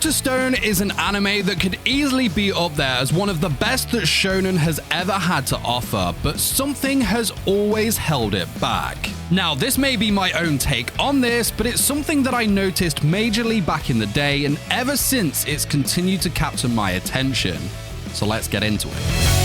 Dr. Stone is an anime that could easily be up there as one of the best that Shonen has ever had to offer, but something has always held it back. Now, this may be my own take on this, but it's something that I noticed majorly back in the day, and ever since it's continued to capture my attention. So let's get into it.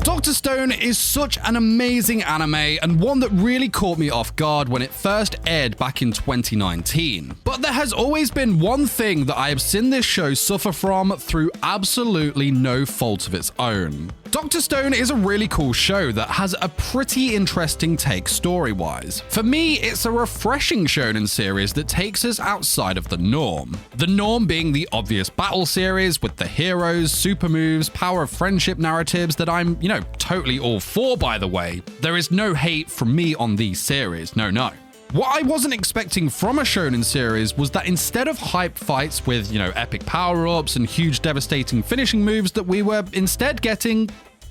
Dr. Stone is such an amazing anime and one that really caught me off guard when it first aired back in 2019. But there has always been one thing that I have seen this show suffer from through absolutely no fault of its own. Dr. Stone is a really cool show that has a pretty interesting take story-wise. For me, it's a refreshing shonen series that takes us outside of the norm. The norm being the obvious battle series with the heroes, super moves, power of friendship narratives that I'm, totally all for, by the way. There is no hate from me on these series, no. What I wasn't expecting from a shonen series was that instead of hype fights with, epic power-ups and huge devastating finishing moves, that we were instead getting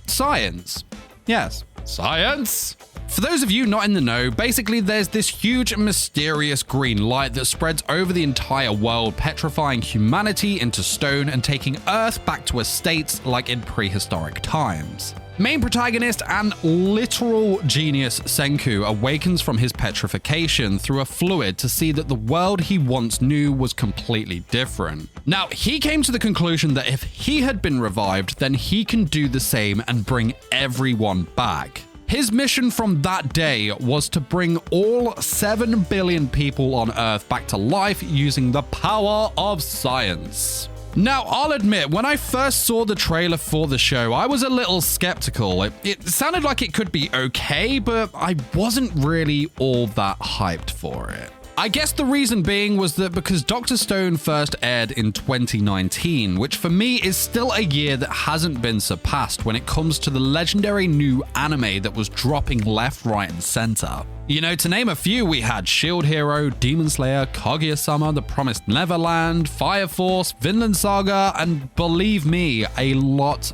science. Yes, science! For those of you not in the know, basically there's this huge mysterious green light that spreads over the entire world, petrifying humanity into stone and taking Earth back to a state like in prehistoric times. Main protagonist and literal genius Senku awakens from his petrification through a fluid to see that the world he once knew was completely different. Now, he came to the conclusion that if he had been revived, then he can do the same and bring everyone back. His mission from that day was to bring all 7 billion people on Earth back to life using the power of science. Now, I'll admit, when I first saw the trailer for the show, I was a little skeptical. It sounded like it could be okay, but I wasn't really all that hyped for it. I guess the reason being was that because Dr. Stone first aired in 2019, which for me is still a year that hasn't been surpassed when it comes to the legendary new anime that was dropping left, right, and center. To name a few, we had Shield Hero, Demon Slayer, Kaguya-sama, The Promised Neverland, Fire Force, Vinland Saga, and believe me, a lot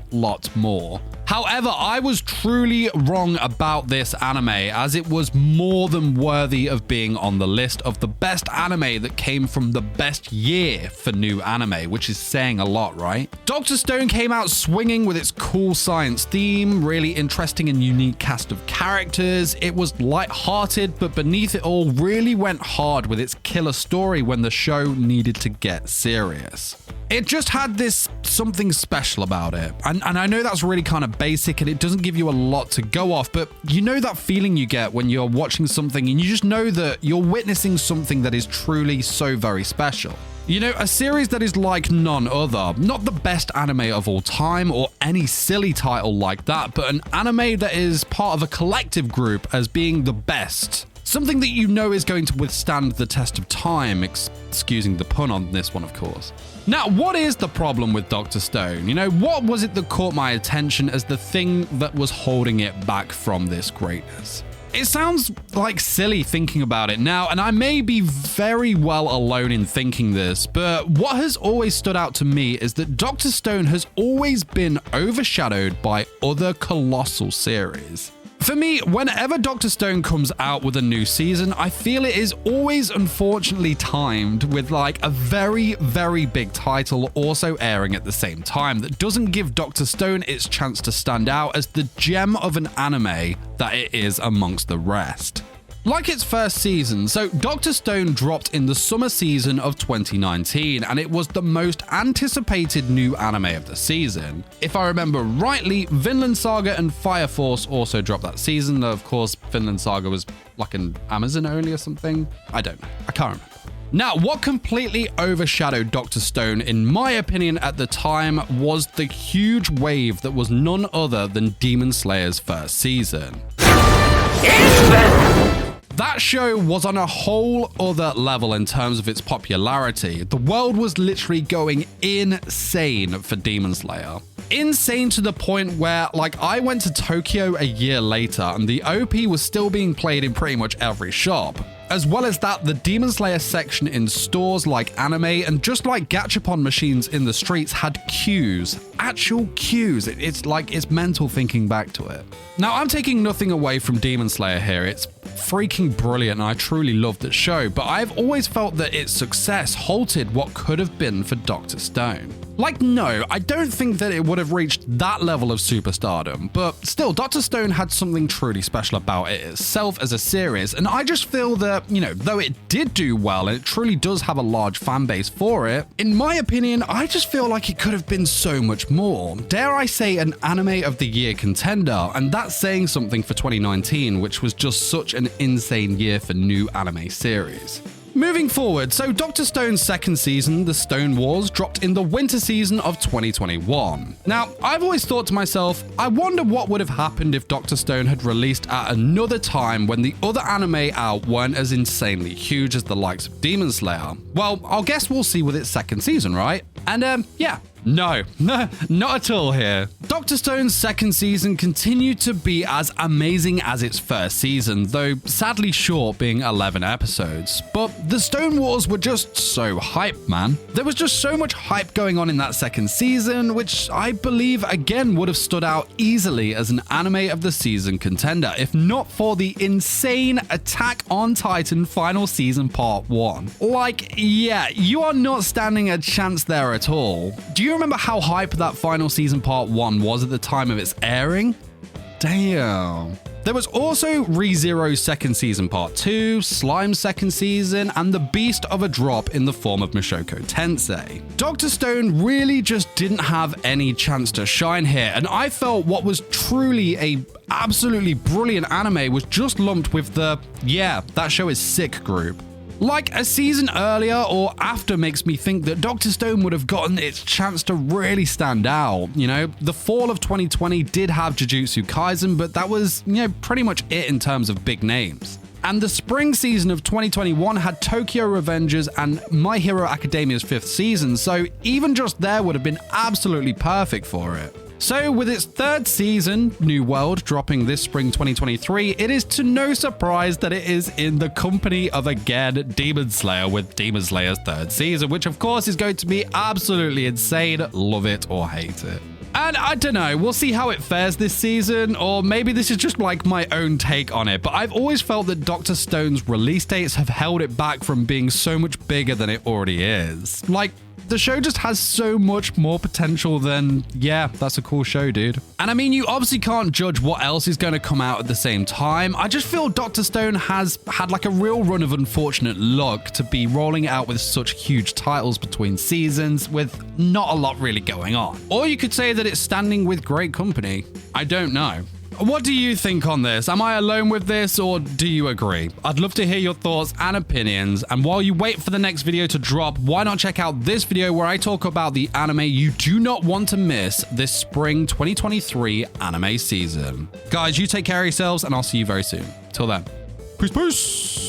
more. However, I was truly wrong about this anime, as it was more than worthy of being on the list of the best anime that came from the best year for new anime, which is saying a lot, right? Dr. Stone came out swinging with its cool science theme, really interesting and unique cast of characters. It was light-hearted, but beneath it all, really went hard with its killer story when the show needed to get serious. It just had this something special about it. And I know that's really kind of basic and it doesn't give you a lot to go off, but that feeling you get when you're watching something and you just know that you're witnessing something that is truly so very special. A series that is like none other, not the best anime of all time or any silly title like that, but an anime that is part of a collective group as being the best. Something that is going to withstand the test of time, excusing the pun on this one, of course. Now, what is the problem with Dr. Stone? What was it that caught my attention as the thing that was holding it back from this greatness? It sounds like silly thinking about it now, and I may be very well alone in thinking this, but what has always stood out to me is that Dr. Stone has always been overshadowed by other colossal series. For me, whenever Dr. Stone comes out with a new season, I feel it is always unfortunately timed with a very, very big title also airing at the same time that doesn't give Dr. Stone its chance to stand out as the gem of an anime that it is amongst the rest. Like its first season, so Dr. Stone dropped in the summer season of 2019, and it was the most anticipated new anime of the season. If I remember rightly, Vinland Saga and Fire Force also dropped that season, though of course Vinland Saga was like an Amazon only or something. I don't know, I can't remember. Now, what completely overshadowed Dr. Stone, in my opinion at the time, was the huge wave that was none other than Demon Slayer's first season. That show was on a whole other level in terms of its popularity. The world was literally going insane for Demon Slayer. Insane to the point where, I went to Tokyo a year later and the OP was still being played in pretty much every shop. As well as that, the Demon Slayer section in stores like anime and just like gachapon machines in the streets had queues, actual queues. It's mental thinking back to it. Now, I'm taking nothing away from Demon Slayer here. It's freaking brilliant and I truly love the show, but I've always felt that its success halted what could have been for Dr. Stone. Like, no, I don't think that it would have reached that level of superstardom, but still, Dr. Stone had something truly special about it itself as a series, and I just feel that, though it did do well and it truly does have a large fan base for it, in my opinion, I just feel like it could have been so much more. Dare I say an Anime of the Year contender, and that's saying something for 2019, which was just such an insane year for new anime series. Moving forward, so Dr. Stone's second season, The Stone Wars, dropped in the winter season of 2021. Now, I've always thought to myself, I wonder what would have happened if Dr. Stone had released at another time when the other anime out weren't as insanely huge as the likes of Demon Slayer. Well, I'll guess we'll see with its second season, right? And yeah. No, not at all here. Dr. Stone's second season continued to be as amazing as its first season, though sadly short, being 11 episodes. But the Stone Wars were just so hype, man. There was just so much hype going on in that second season, which I believe again would have stood out easily as an Anime of the Season contender, if not for the insane Attack on Titan final season part 1. Like, yeah, you are not standing a chance there at all. Do you remember how hype that final season part 1 was at the time of its airing? Damn. There was also ReZero's second season part 2, Slime's second season, and the beast of a drop in the form of Mushoku Tensei. Dr. Stone really just didn't have any chance to shine here, and I felt what was truly a absolutely brilliant anime was just lumped with the, yeah, that show is sick group. Like, a season earlier or after makes me think that Dr. Stone would have gotten its chance to really stand out. The fall of 2020 did have Jujutsu Kaisen, but that was, pretty much it in terms of big names. And the spring season of 2021 had Tokyo Revengers and My Hero Academia's 5th season, so even just there would have been absolutely perfect for it. So with its third season, New World, dropping this spring 2023, it is to no surprise that it is in the company of, again, Demon Slayer with Demon Slayer's third season, which of course is going to be absolutely insane, love it or hate it. And I don't know, we'll see how it fares this season, or maybe this is just like my own take on it, but I've always felt that Dr. Stone's release dates have held it back from being so much bigger than it already is. Like, the show just has so much more potential than, yeah, that's a cool show, dude. And I mean, you obviously can't judge what else is going to come out at the same time. I just feel Dr. Stone has had like a real run of unfortunate luck to be rolling out with such huge titles between seasons with not a lot really going on. Or you could say that it's standing with great company. I don't know. What do you think on this? Am I alone with this, or do you agree? I'd love to hear your thoughts and opinions. And while you wait for the next video to drop, why not check out this video where I talk about the anime you do not want to miss this spring 2023 anime season. Guys, you take care of yourselves, and I'll see you very soon. Till then, peace.